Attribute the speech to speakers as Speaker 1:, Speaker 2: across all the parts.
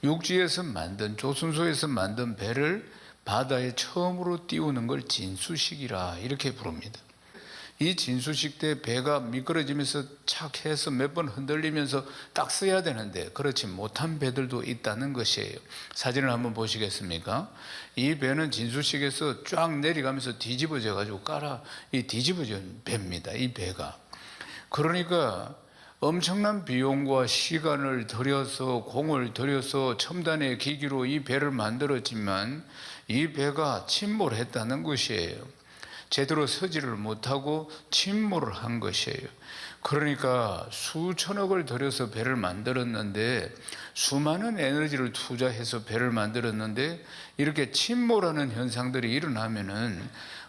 Speaker 1: 육지에서 만든, 조선소에서 만든 배를 바다에 처음으로 띄우는 걸 진수식이라 이렇게 부릅니다. 이 진수식 때 배가 미끄러지면서 착 해서 몇 번 흔들리면서 딱 서야 되는데 그렇지 못한 배들도 있다는 것이에요. 사진을 한번 보시겠습니까? 이 배는 진수식에서 쫙 내려가면서 뒤집어져 가지고 뒤집어진 배입니다. 이 배가. 그러니까 엄청난 비용과 시간을 들여서 공을 들여서 첨단의 기기로 이 배를 만들었지만 이 배가 침몰했다는 것이에요. 제대로 서지를 못하고 침몰을 한 것이에요. 그러니까 수천억을 들여서 배를 만들었는데, 수많은 에너지를 투자해서 배를 만들었는데 이렇게 침몰하는 현상들이 일어나면은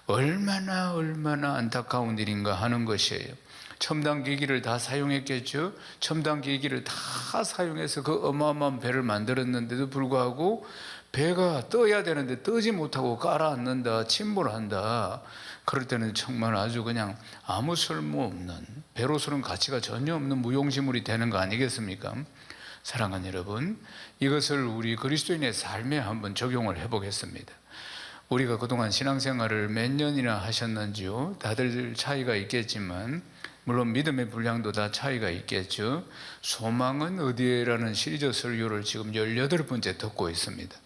Speaker 1: 얼마나 안타까운 일인가 하는 것이에요. 첨단 기기를 다 사용했겠죠. 첨단 기기를 다 사용해서 그 어마어마한 배를 만들었는데도 불구하고 배가 떠야 되는데 떠지 못하고 가라앉는다, 침몰한다. 그럴 때는 정말 아주 그냥 아무 쓸모없는, 배로서는 가치가 전혀 없는 무용지물이 되는 거 아니겠습니까? 사랑하는 여러분, 이것을 우리 그리스도인의 삶에 한번 적용을 해보겠습니다. 우리가 그동안 신앙생활을 몇 년이나 하셨는지요? 다들 차이가 있겠지만 물론 믿음의 분량도 다 차이가 있겠죠. 소망은 어디에라는 시리즈 설교를 지금 18번째 듣고 있습니다.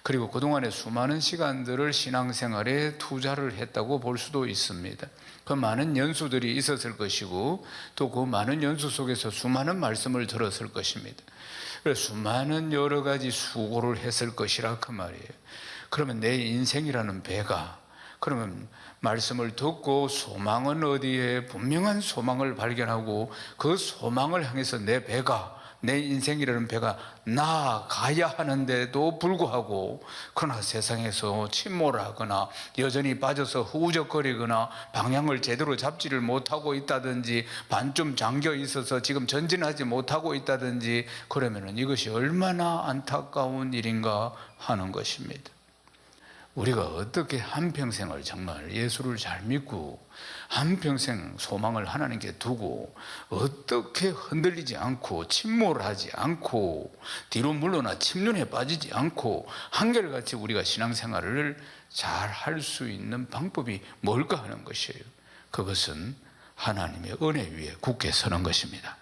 Speaker 1: 그리고 그동안의 수많은 시간들을 신앙생활에 투자를 했다고 볼 수도 있습니다. 그 많은 연수들이 있었을 것이고 또 그 많은 연수 속에서 수많은 말씀을 들었을 것입니다. 그래서 수많은 여러 가지 수고를 했을 것이라 그 말이에요. 그러면 내 인생이라는 배가, 그러면 말씀을 듣고 소망은 어디에, 분명한 소망을 발견하고 그 소망을 향해서 내 배가, 내 인생이라는 배가 나아가야 하는데도 불구하고 그러나 세상에서 침몰하거나 여전히 빠져서 후적거리거나 방향을 제대로 잡지를 못하고 있다든지 반쯤 잠겨 있어서 지금 전진하지 못하고 있다든지 그러면은 이것이 얼마나 안타까운 일인가 하는 것입니다. 우리가 어떻게 한평생을 정말 예수를 잘 믿고 한평생 소망을 하나님께 두고 어떻게 흔들리지 않고 침몰하지 않고 뒤로 물러나 침륜에 빠지지 않고 한결같이 우리가 신앙생활을 잘 할 수 있는 방법이 뭘까 하는 것이에요. 그것은 하나님의 은혜 위에 굳게 서는 것입니다.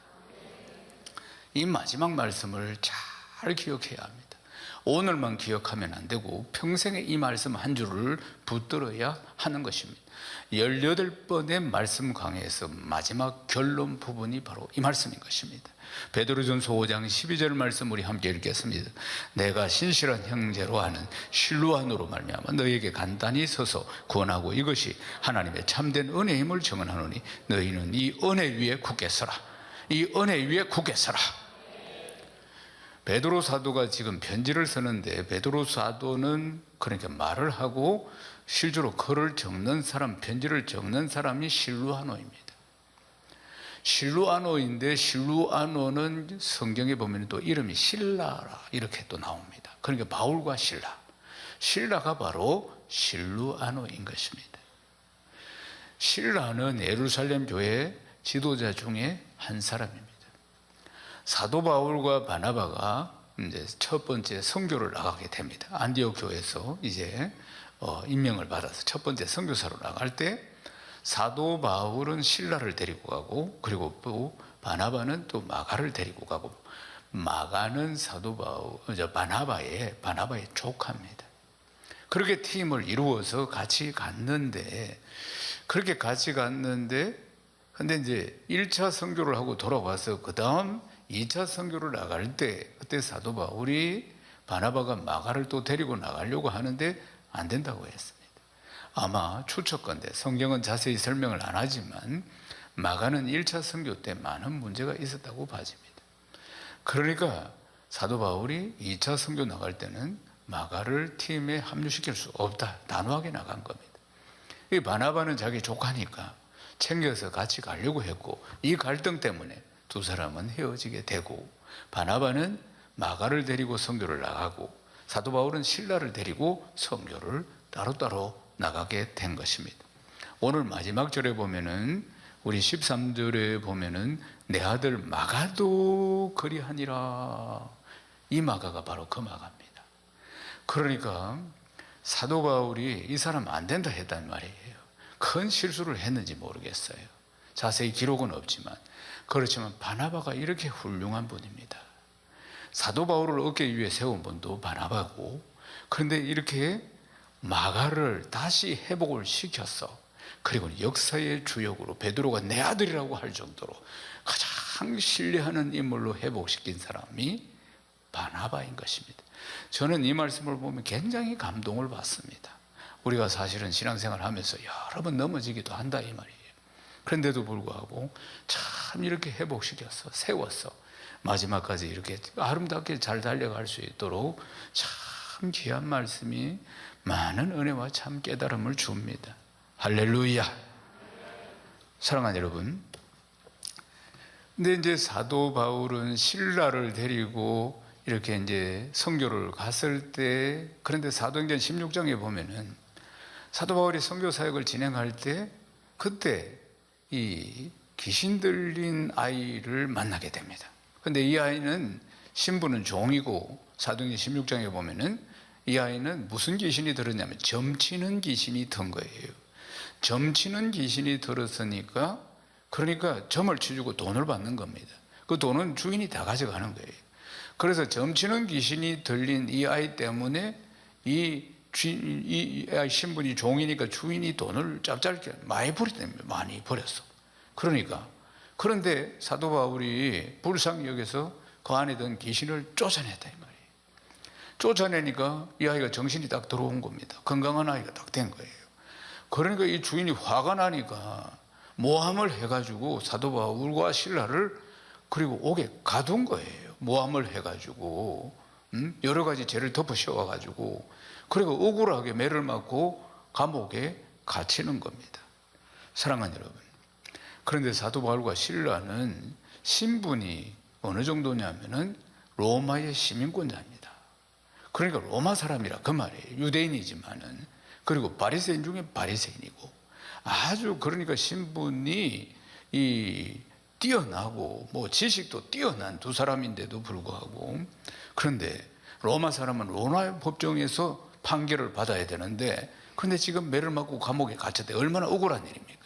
Speaker 1: 이 마지막 말씀을 잘 기억해야 합니다. 오늘만 기억하면 안 되고 평생에 이 말씀 한 줄을 붙들어야 하는 것입니다. 18번의 말씀 강해에서 마지막 결론 부분이 바로 이 말씀인 것입니다. 베드로전서 5장 12절 말씀 우리 함께 읽겠습니다. 내가 신실한 형제로 하는 실루안으로 말미암아 너희에게 간단히 서서 권하고 이것이 하나님의 참된 은혜임을 증언하노니 너희는 이 은혜 위에 굳게 서라. 이 은혜 위에 굳게 서라. 베드로 사도가 지금 편지를 쓰는데 베드로 사도는 그러니까 말을 하고 실제로 글을 적는 사람, 편지를 적는 사람이 실루아노입니다. 실루아노인데 실루아노는 성경에 보면 또 이름이 실라라 이렇게 또 나옵니다. 그러니까 바울과 실라가 바로 실루아노인 것입니다. 실라는 예루살렘 교회 지도자 중에 한 사람입니다. 사도 바울과 바나바가 이제 첫 번째 선교를 나가게 됩니다. 안디옥 교회에서 이제 임명을 받아서 첫 번째 선교사로 나갈 때 사도 바울은 실라를 데리고 가고 그리고 또 바나바는 또 마가를 데리고 가고 마가는 바나바의 조카입니다. 그렇게 팀을 이루어서 같이 갔는데 근데 이제 1차 선교를 하고 돌아와서 그 다음 2차 선교를 나갈 때 그때 사도 바울이 바나바가 마가를 또 데리고 나가려고 하는데 안 된다고 했습니다. 아마 추측건데 성경은 자세히 설명을 안 하지만 마가는 1차 선교 때 많은 문제가 있었다고 봐집니다. 그러니까 사도 바울이 2차 선교 나갈 때는 마가를 팀에 합류시킬 수 없다. 단호하게 나간 겁니다. 이 바나바는 자기 조카니까 챙겨서 같이 가려고 했고 이 갈등 때문에 두 사람은 헤어지게 되고 바나바는 마가를 데리고 선교를 나가고 사도 바울은 실라를 데리고 선교를 따로따로 나가게 된 것입니다. 오늘 마지막 절에 보면은 우리 13절에 보면은 내 아들 마가도 그리하니라 이 마가가 바로 그 마가입니다. 그러니까 사도 바울이 이 사람 안 된다 했단 말이에요. 큰 실수를 했는지 모르겠어요. 자세히 기록은 없지만. 그렇지만 바나바가 이렇게 훌륭한 분입니다. 사도 바울을 어깨 위에 세운 분도 바나바고, 그런데 이렇게 마가를 다시 회복을 시켰어. 그리고 역사의 주역으로 베드로가 내 아들이라고 할 정도로 가장 신뢰하는 인물로 회복시킨 사람이 바나바인 것입니다. 저는 이 말씀을 보면 굉장히 감동을 받습니다. 우리가 사실은 신앙생활을 하면서 여러 번 넘어지기도 한다 이 말이에요. 그런데도 불구하고 참 이렇게 회복시켰어, 세웠어. 마지막까지 이렇게 아름답게 잘 달려갈 수 있도록 참 귀한 말씀이 많은 은혜와 참 깨달음을 줍니다. 할렐루야. 사랑하는 여러분, 근데 이제 사도 바울은 실라를 데리고 이렇게 이제 선교를 갔을 때, 그런데 사도행전 16장에 보면은 사도 바울이 선교 사역을 진행할 때 그때 이 귀신 들린 아이를 만나게 됩니다. 근데 이 아이는 신부는 종이고, 사도행전 16장에 보면은 이 아이는 무슨 귀신이 들었냐면 점치는 귀신이 든 거예요. 점치는 귀신이 들었으니까, 그러니까 점을 치주고 돈을 받는 겁니다. 그 돈은 주인이 다 가져가는 거예요. 그래서 점치는 귀신이 들린 이 아이 때문에 이 신분이 종이니까 주인이 돈을 짭짤게 많이 버렸답니다. 많이 버렸어. 그러니까, 그런데 사도 바울이 불쌍히 여기서 그 안에 든 귀신을 쫓아냈다 이 말이에요. 쫓아내니까 이 아이가 정신이 딱 들어온 겁니다. 건강한 아이가 딱 된 거예요. 그러니까 이 주인이 화가 나니까 모함을 해가지고 사도 바울과 실라를 그리고 옥에 가둔 거예요. 모함을 해가지고 여러 가지 죄를 덮어 씌워가지고, 그리고 억울하게 매를 맞고 감옥에 갇히는 겁니다. 사랑하는 여러분, 그런데 사도 바울과 실라는 신분이 어느 정도냐면은 로마의 시민권자입니다. 그러니까 로마 사람이라 그 말이에요. 유대인이지만은, 그리고 바리새인 중에 바리새인이고, 아주 그러니까 신분이 뛰어나고 뭐 지식도 뛰어난 두 사람인데도 불구하고, 그런데 로마 사람은 로마 법정에서 판결을 받아야 되는데, 근데 지금 매를 맞고 감옥에 갇혔대. 얼마나 억울한 일입니까?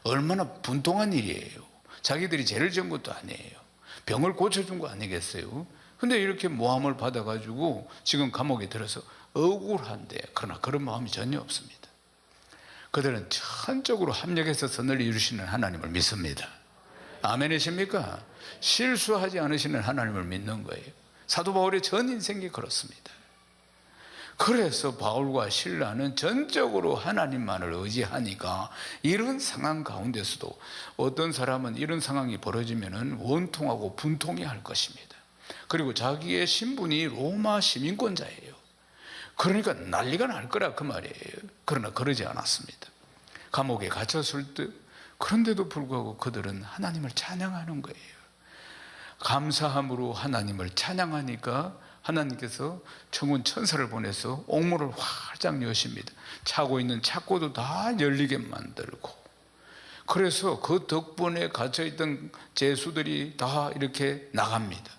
Speaker 1: 얼마나 분통한 일이에요. 자기들이 죄를 지은 것도 아니에요. 병을 고쳐준 거 아니겠어요? 근데 이렇게 모함을 받아가지고 지금 감옥에 들어서 억울한데, 그러나 그런 마음이 전혀 없습니다. 그들은 전적으로 합력해서 선을 이루시는 하나님을 믿습니다. 아멘이십니까? 실수하지 않으시는 하나님을 믿는 거예요. 사도 바울의 전 인생이 그렇습니다. 그래서 바울과 실라는 전적으로 하나님만을 의지하니까 이런 상황 가운데서도 어떤 사람은 이런 상황이 벌어지면 원통하고 분통해 할 것입니다. 그리고 자기의 신분이 로마 시민권자예요. 그러니까 난리가 날 거라 그 말이에요. 그러나 그러지 않았습니다. 감옥에 갇혔을 때, 그런데도 불구하고 그들은 하나님을 찬양하는 거예요. 감사함으로 하나님을 찬양하니까 하나님께서 천군 천사를 보내서 옥문을 활짝 여십니다. 차고 있는 창고도 다 열리게 만들고, 그래서 그 덕분에 갇혀있던 죄수들이 다 이렇게 나갑니다.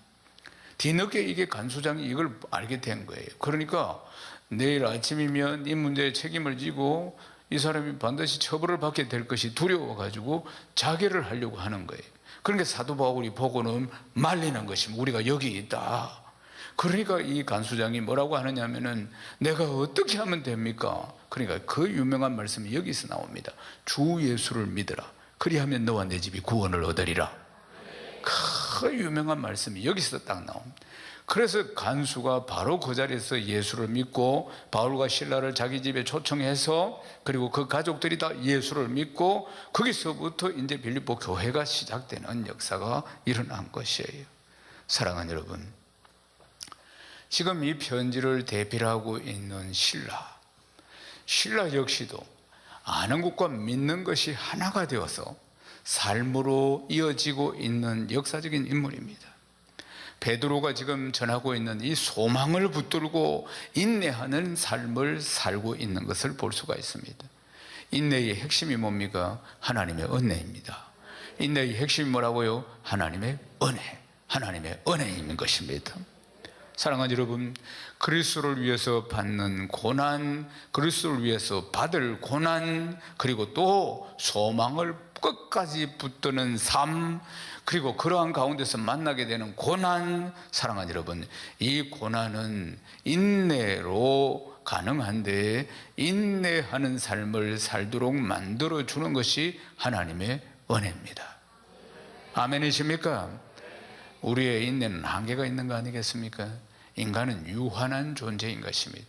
Speaker 1: 뒤늦게 이게 간수장이 이걸 알게 된 거예요. 그러니까 내일 아침이면 이 문제에 책임을 지고 이 사람이 반드시 처벌을 받게 될 것이 두려워가지고 자결을 하려고 하는 거예요. 그러니까 사도 바울이 보고는 말리는 것입니다. 우리가 여기 있다. 그러니까 이 간수장이 뭐라고 하느냐면은 내가 어떻게 하면 됩니까? 그러니까 그 유명한 말씀이 여기서 나옵니다. 주 예수를 믿으라. 그리하면 너와 내 집이 구원을 얻으리라. 그 유명한 말씀이 여기서 딱 나옵니다. 그래서 간수가 바로 그 자리에서 예수를 믿고 바울과 실라를 자기 집에 초청해서, 그리고 그 가족들이 다 예수를 믿고, 거기서부터 이제 빌립보 교회가 시작되는 역사가 일어난 것이에요. 사랑하는 여러분, 지금 이 편지를 대필하고 있는 신라 역시도 아는 것과 믿는 것이 하나가 되어서 삶으로 이어지고 있는 역사적인 인물입니다. 베드로가 지금 전하고 있는 이 소망을 붙들고 인내하는 삶을 살고 있는 것을 볼 수가 있습니다. 인내의 핵심이 뭡니까? 하나님의 은혜입니다. 인내의 핵심이 뭐라고요? 하나님의 은혜, 하나님의 은혜인 것입니다. 사랑하는 여러분, 그리스도를 위해서 받는 고난, 그리스도를 위해서 받을 고난, 그리고 또 소망을 끝까지 붙드는 삶, 그리고 그러한 가운데서 만나게 되는 고난, 사랑하는 여러분, 이 고난은 인내로 가능한데 인내하는 삶을 살도록 만들어주는 것이 하나님의 은혜입니다. 아멘이십니까? 우리의 인내는 한계가 있는 거 아니겠습니까? 인간은 유한한 존재인 것입니다.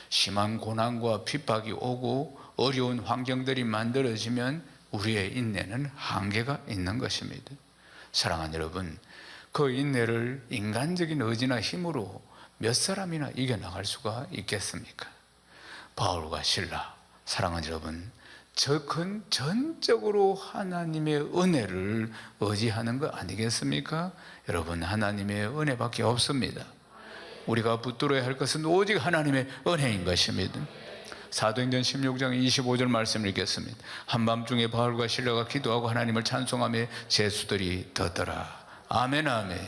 Speaker 1: 심한 고난과 핍박이 오고 어려운 환경들이 만들어지면 우리의 인내는 한계가 있는 것입니다. 사랑하는 여러분, 그 인내를 인간적인 의지나 힘으로 몇 사람이나 이겨나갈 수가 있겠습니까? 바울과 실라, 사랑하는 여러분, 적은 전적으로 하나님의 은혜를 의지하는 거 아니겠습니까? 여러분, 하나님의 은혜밖에 없습니다. 우리가 붙들어야 할 것은 오직 하나님의 은혜인 것입니다. 사도행전 16장 25절 말씀을 읽겠습니다. 한밤중에 바울과 실라가 기도하고 하나님을 찬송하며 제수들이 더더라. 아멘, 아멘.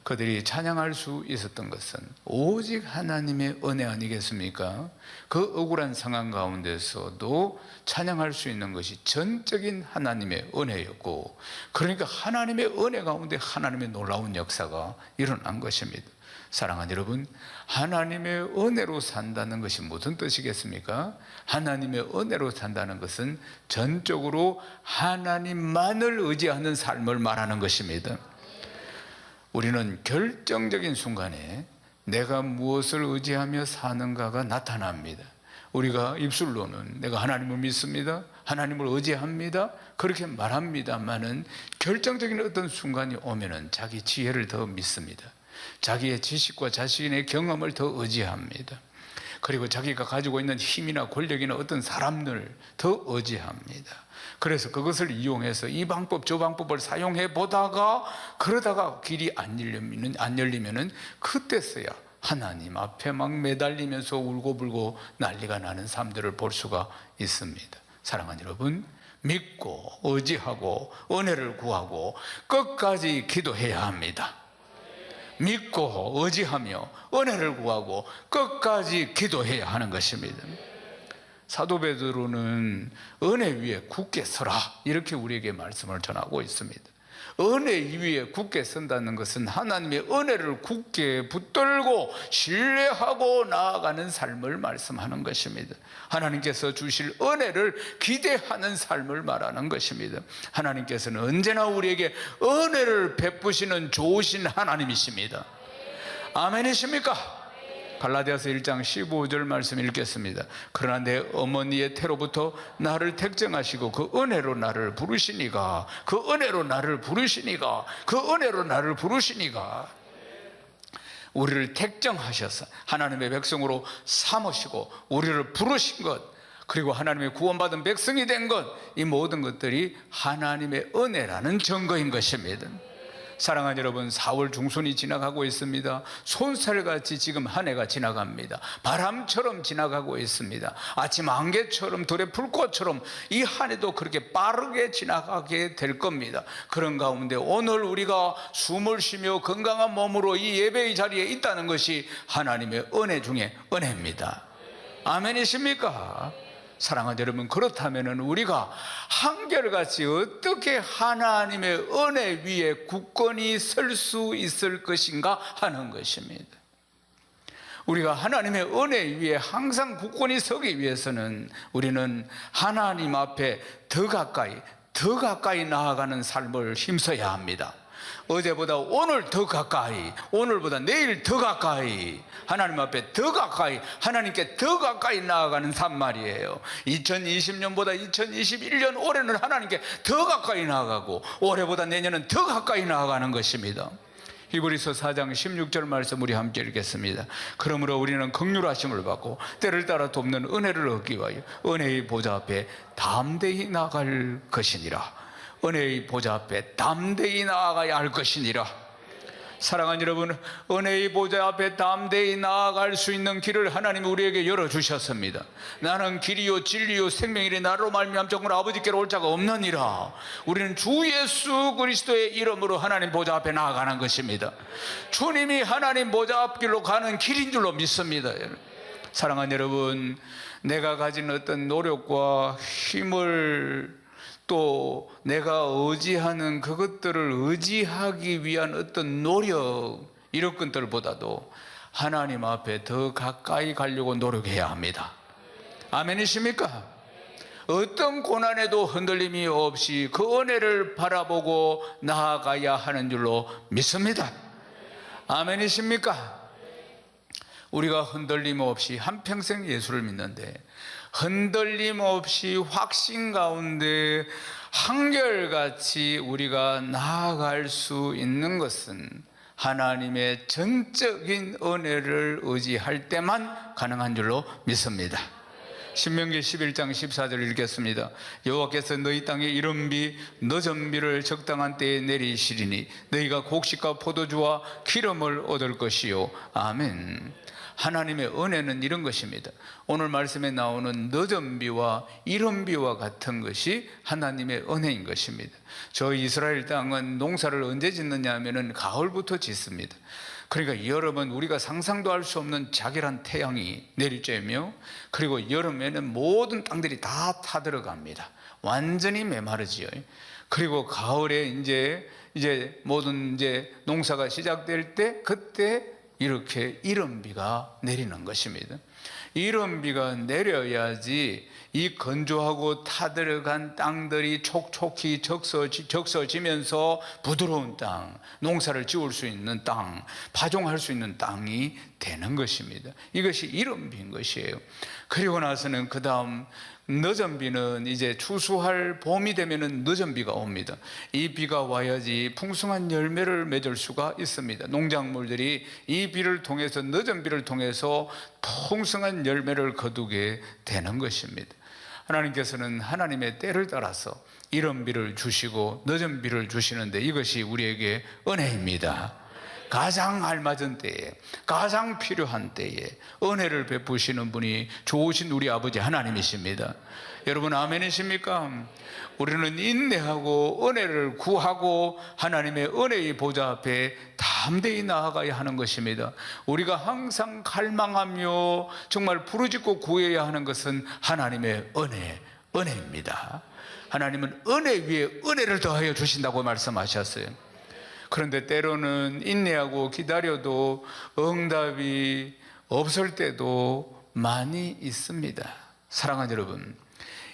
Speaker 1: 그들이 찬양할 수 있었던 것은 오직 하나님의 은혜 아니겠습니까? 그 억울한 상황 가운데서도 찬양할 수 있는 것이 전적인 하나님의 은혜였고, 그러니까 하나님의 은혜 가운데 하나님의 놀라운 역사가 일어난 것입니다. 사랑하는 여러분, 하나님의 은혜로 산다는 것이 무슨 뜻이겠습니까? 하나님의 은혜로 산다는 것은 전적으로 하나님만을 의지하는 삶을 말하는 것입니다. 우리는 결정적인 순간에 내가 무엇을 의지하며 사는가가 나타납니다. 우리가 입술로는 내가 하나님을 믿습니다, 하나님을 의지합니다, 그렇게 말합니다만은 결정적인 어떤 순간이 오면은 자기 지혜를 더 믿습니다. 자기의 지식과 자신의 경험을 더 의지합니다. 그리고 자기가 가지고 있는 힘이나 권력이나 어떤 사람들 더 의지합니다. 그래서 그것을 이용해서 이 방법 저 방법을 사용해 보다가 그러다가 길이 안 열리면은 그때서야 하나님 앞에 막 매달리면서 울고불고 난리가 나는 삶들을 볼 수가 있습니다. 사랑하는 여러분, 믿고 의지하고 은혜를 구하고 끝까지 기도해야 합니다. 믿고 의지하며 은혜를 구하고 끝까지 기도해야 하는 것입니다. 사도 베드로는 은혜 위에 굳게 서라, 이렇게 우리에게 말씀을 전하고 있습니다. 은혜 위에 굳게 선다는 것은 하나님의 은혜를 굳게 붙들고 신뢰하고 나아가는 삶을 말씀하는 것입니다. 하나님께서 주실 은혜를 기대하는 삶을 말하는 것입니다. 하나님께서는 언제나 우리에게 은혜를 베푸시는 좋으신 하나님이십니다. 아멘이십니까? 갈라디아서 1장 15절 말씀 읽겠습니다. 그러나 내 어머니의 태로부터 나를 택정하시고 그 은혜로 나를 부르시니가, 그 은혜로 나를 부르시니가, 그 은혜로 나를 부르시니가. 우리를 택정하셔서 하나님의 백성으로 삼으시고 우리를 부르신 것, 그리고 하나님의 구원받은 백성이 된 것, 이 모든 것들이 하나님의 은혜라는 증거인 것입니다. 사랑하는 여러분, 4월 중순이 지나가고 있습니다. 손살같이 지금 한 해가 지나갑니다. 바람처럼 지나가고 있습니다. 아침 안개처럼 들의 불꽃처럼 이 한 해도 그렇게 빠르게 지나가게 될 겁니다. 그런 가운데 오늘 우리가 숨을 쉬며 건강한 몸으로 이 예배의 자리에 있다는 것이 하나님의 은혜 중에 은혜입니다. 아멘이십니까? 사랑하는 여러분, 그렇다면 우리가 한결같이 어떻게 하나님의 은혜 위에 굳건히 설 수 있을 것인가 하는 것입니다. 우리가 하나님의 은혜 위에 항상 굳건히 서기 위해서는 우리는 하나님 앞에 더 가까이 나아가는 삶을 힘써야 합니다. 어제보다 오늘 더 가까이, 오늘보다 내일 더 가까이, 하나님 앞에 더 가까이, 하나님께 더 가까이 나아가는 삶 말이에요. 2020년보다 2021년 올해는 하나님께 더 가까이 나아가고 올해보다 내년은 더 가까이 나아가는 것입니다. 히브리서 4장 16절 말씀 우리 함께 읽겠습니다. 그러므로 우리는 긍휼하심을 받고 때를 따라 돕는 은혜를 얻기 위하여 은혜의 보좌 앞에 담대히 나아갈 것이니라. 은혜의 보좌 앞에 담대히 나아가야 할 것이니라. 사랑하는 여러분, 은혜의 보좌 앞에 담대히 나아갈 수 있는 길을 하나님이 우리에게 열어주셨습니다. 나는 길이요 진리요 생명이니 나로 말미암아 정말 아버지께로 올 자가 없느니라. 우리는 주 예수 그리스도의 이름으로 하나님 보좌 앞에 나아가는 것입니다. 주님이 하나님 보좌 앞길로 가는 길인 줄로 믿습니다. 사랑하는 여러분, 내가 가진 어떤 노력과 힘을 또 내가 의지하는 그것들을 의지하기 위한 어떤 노력, 이런 것들보다도 하나님 앞에 더 가까이 가려고 노력해야 합니다. 아멘이십니까? 어떤 고난에도 흔들림이 없이 그 은혜를 바라보고 나아가야 하는 줄로 믿습니다. 아멘이십니까? 우리가 흔들림 없이 한평생 예수를 믿는데 흔들림 없이 확신 가운데 한결같이 우리가 나아갈 수 있는 것은 하나님의 전적인 은혜를 의지할 때만 가능한 줄로 믿습니다. 신명기 11장 14절 읽겠습니다. 여호와께서 너희 땅에 이른 비 늦은 비를 적당한 때에 내리시리니 너희가 곡식과 포도주와 기름을 얻을 것이요. 아멘. 하나님의 은혜는 이런 것입니다. 오늘 말씀에 나오는 늦은 비와 이른 비와 같은 것이 하나님의 은혜인 것입니다. 저 이스라엘 땅은 농사를 언제 짓느냐 하면은 가을부터 짓습니다. 그러니까 여름은 우리가 상상도 할 수 없는 자결한 태양이 내리쬐며, 그리고 여름에는 모든 땅들이 다 타들어갑니다. 완전히 메마르지요. 그리고 가을에 이제 모든 농사가 시작될 때, 그때 이렇게 이른 비가 내리는 것입니다. 이른 비가 내려야지 이 건조하고 타들어간 땅들이 촉촉히 적셔지면서 부드러운 땅, 농사를 지을 수 있는 땅, 파종할 수 있는 땅이 되는 것입니다. 이것이 이른 비인 것이에요. 그리고 나서는 그 다음 늦은 비는 이제 추수할 봄이 되면은 늦은 비가 옵니다. 이 비가 와야지 풍성한 열매를 맺을 수가 있습니다. 농작물들이 이 비를 통해서, 늦은 비를 통해서 풍성한 열매를 거두게 되는 것입니다. 하나님께서는 하나님의 때를 따라서 이른 비를 주시고 늦은 비를 주시는데 이것이 우리에게 은혜입니다. 가장 알맞은 때에, 가장 필요한 때에 은혜를 베푸시는 분이 좋으신 우리 아버지 하나님이십니다. 여러분 아멘이십니까? 우리는 인내하고 은혜를 구하고 하나님의 은혜의 보좌 앞에 담대히 나아가야 하는 것입니다. 우리가 항상 갈망하며 정말 부르짖고 구해야 하는 것은 하나님의 은혜입니다. 하나님은 은혜 위에 은혜를 더하여 주신다고 말씀하셨어요. 그런데 때로는 인내하고 기다려도 응답이 없을 때도 많이 있습니다. 사랑하는 여러분,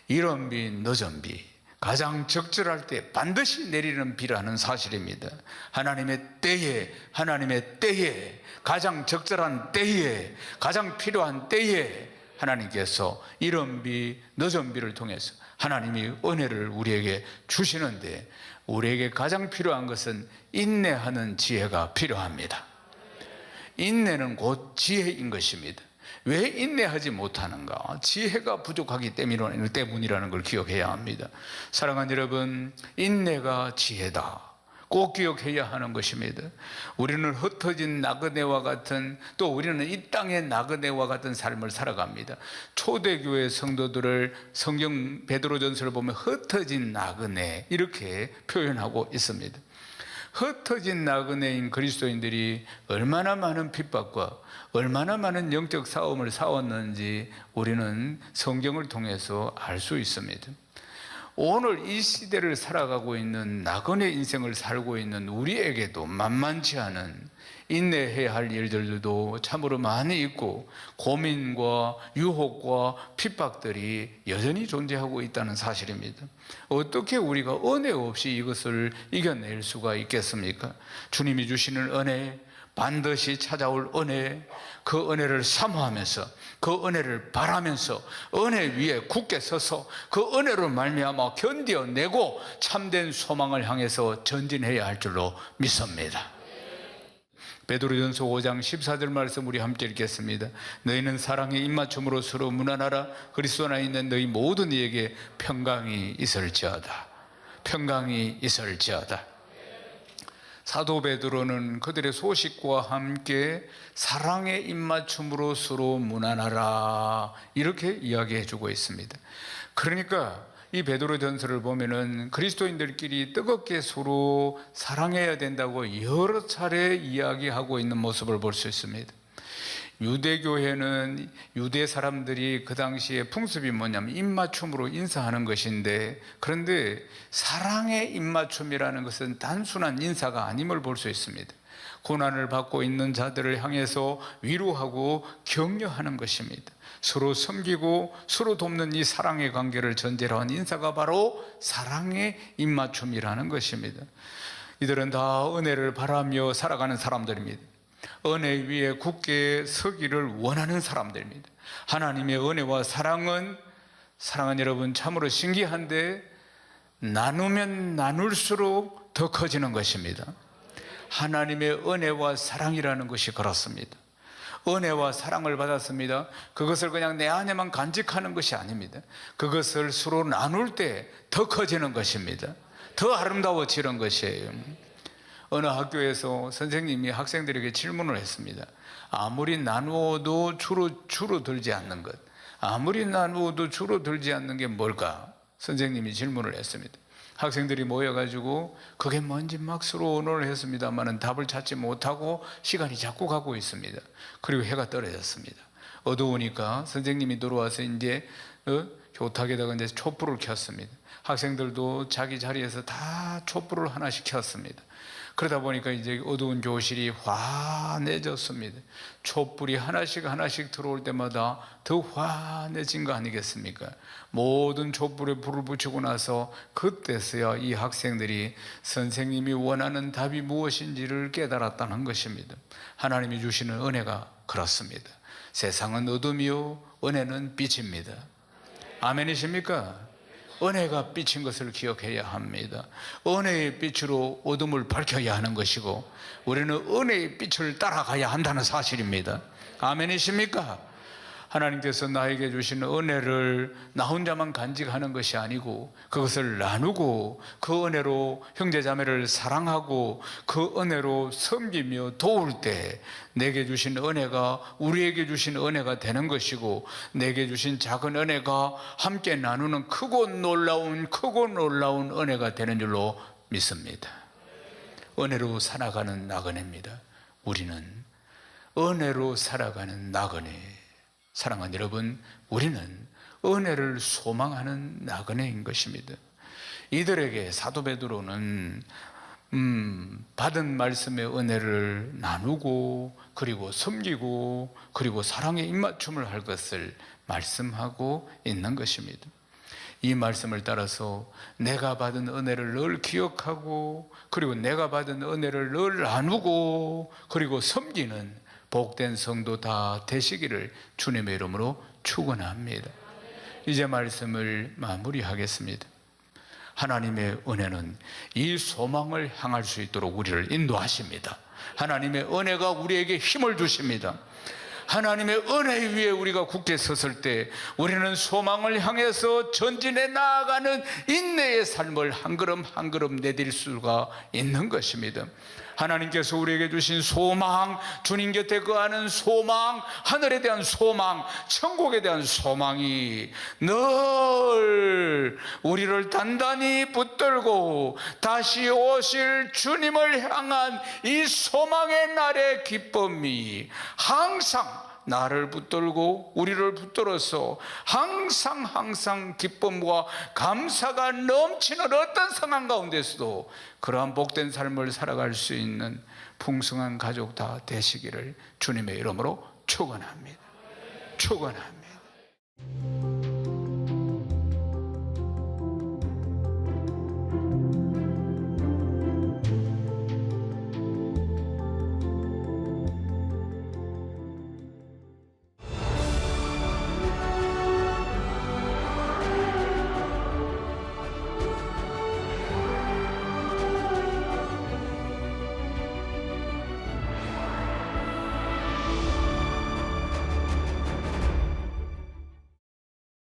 Speaker 1: 이른 비, 늦은 비, 가장 적절할 때 반드시 내리는 비라는 사실입니다. 하나님의 때에, 가장 적절한 때에, 가장 필요한 때에 하나님께서 이른 비, 늦은 비를 통해서 하나님이 은혜를 우리에게 주시는데, 우리에게 가장 필요한 것은 인내하는 지혜가 필요합니다. 인내는 곧 지혜인 것입니다. 왜 인내하지 못하는가? 지혜가 부족하기 때문이라는 걸 기억해야 합니다. 사랑하는 여러분, 인내가 지혜다. 꼭 기억해야 하는 것입니다. 우리는 흩어진 나그네와 같은, 또 우리는 이 땅의 나그네와 같은 삶을 살아갑니다. 초대교회 성도들을 성경 베드로전서를 보면 흩어진 나그네 이렇게 표현하고 있습니다. 흩어진 나그네인 그리스도인들이 얼마나 많은 핍박과 얼마나 많은 영적 싸움을 싸웠는지 우리는 성경을 통해서 알 수 있습니다. 오늘 이 시대를 살아가고 있는 나그네 인생을 살고 있는 우리에게도 만만치 않은 인내해야 할 일들도 참으로 많이 있고, 고민과 유혹과 핍박들이 여전히 존재하고 있다는 사실입니다. 어떻게 우리가 은혜 없이 이것을 이겨낼 수가 있겠습니까? 주님이 주시는 은혜, 반드시 찾아올 은혜, 그 은혜를 사모하면서, 그 은혜를 바라면서 은혜 위에 굳게 서서 그 은혜로 말미암아 견뎌내고 참된 소망을 향해서 전진해야 할 줄로 믿습니다. 베드로전서 5장 14절 말씀 우리 함께 읽겠습니다. 너희는 사랑의 입맞춤으로 서로 문안하라. 그리스도 안에 있는 너희 모든 이에게 평강이 있을지어다. 평강이 있을지어다. 사도 베드로는 그들의 소식과 함께 사랑의 입맞춤으로 서로 문안하라 이렇게 이야기해 주고 있습니다. 그러니까 이 베드로전서를 보면은 그리스도인들끼리 뜨겁게 서로 사랑해야 된다고 여러 차례 이야기하고 있는 모습을 볼 수 있습니다. 유대교회는 유대 사람들이 그 당시에 풍습이 뭐냐면 입맞춤으로 인사하는 것인데, 그런데 사랑의 입맞춤이라는 것은 단순한 인사가 아님을 볼 수 있습니다. 고난을 받고 있는 자들을 향해서 위로하고 격려하는 것입니다. 서로 섬기고 서로 돕는 이 사랑의 관계를 전제로 한 인사가 바로 사랑의 입맞춤이라는 것입니다. 이들은 다 은혜를 바라며 살아가는 사람들입니다. 은혜 위에 굳게 서기를 원하는 사람들입니다. 하나님의 은혜와 사랑은 여러분 참으로 신기한데 나누면 나눌수록 더 커지는 것입니다. 하나님의 은혜와 사랑이라는 것이 그렇습니다. 은혜와 사랑을 받았습니다. 그것을 그냥 내 안에만 간직하는 것이 아닙니다. 그것을 서로 나눌 때 더 커지는 것입니다. 더 아름다워지는 것이에요. 어느 학교에서 선생님이 학생들에게 질문을 했습니다. 아무리 나누어도 줄어들지 않는 것, 아무리 나누어도 줄어들지 않는 게 뭘까? 선생님이 질문을 했습니다. 학생들이 모여가지고 그게 뭔지 막 서로 언어를 했습니다만 답을 찾지 못하고 시간이 자꾸 가고 있습니다. 그리고 해가 떨어졌습니다. 어두우니까 선생님이 들어와서 이제 교탁에다가 이제 촛불을 켰습니다. 학생들도 자기 자리에서 다 촛불을 하나씩 켰습니다. 그러다 보니까 이제 어두운 교실이 환해졌습니다. 촛불이 하나씩 들어올 때마다 더 환해진 거 아니겠습니까? 모든 촛불에 불을 붙이고 나서 그때서야 이 학생들이 선생님이 원하는 답이 무엇인지를 깨달았다는 것입니다. 하나님이 주시는 은혜가 그렇습니다. 세상은 어둠이요 은혜는 빛입니다. 아멘이십니까? 은혜가 빛인 것을 기억해야 합니다. 은혜의 빛으로 어둠을 밝혀야 하는 것이고 우리는 은혜의 빛을 따라가야 한다는 사실입니다. 아멘이십니까? 하나님께서 나에게 주신 은혜를 나 혼자만 간직하는 것이 아니고 그것을 나누고 그 은혜로 형제자매를 사랑하고 그 은혜로 섬기며 도울 때 내게 주신 은혜가 우리에게 주신 은혜가 되는 것이고 내게 주신 작은 은혜가 함께 나누는 크고 놀라운 은혜가 되는 줄로 믿습니다. 은혜로 살아가는 나그네입니다. 우리는 은혜로 살아가는 나그네. 사랑하는 여러분, 우리는 은혜를 소망하는 나그네인 것입니다. 이들에게 사도 베드로는 받은 말씀의 은혜를 나누고 그리고 섬기고 그리고 사랑의 입맞춤을 할 것을 말씀하고 있는 것입니다. 이 말씀을 따라서 내가 받은 은혜를 늘 기억하고 그리고 내가 받은 은혜를 늘 나누고 그리고 섬기는 복된 성도 다 되시기를 주님의 이름으로 축원합니다. 이제 말씀을 마무리하겠습니다. 하나님의 은혜는 이 소망을 향할 수 있도록 우리를 인도하십니다. 하나님의 은혜가 우리에게 힘을 주십니다. 하나님의 은혜 위에 우리가 굳게 섰을 때 우리는 소망을 향해서 전진해 나아가는 인내의 삶을 한 걸음 한 걸음 내딜 수가 있는 것입니다. 하나님께서 우리에게 주신 소망, 주님 곁에 거하는 소망, 하늘에 대한 소망, 천국에 대한 소망이 늘 우리를 단단히 붙들고 다시 오실 주님을 향한 이 소망의 날의 기쁨이 항상 나를 붙들고 우리를 붙들어서 항상 기쁨과 감사가 넘치는 어떤 상황 가운데서도 그러한 복된 삶을 살아갈 수 있는 풍성한 가족 다 되시기를 주님의 이름으로 축원합니다. 축원합니다.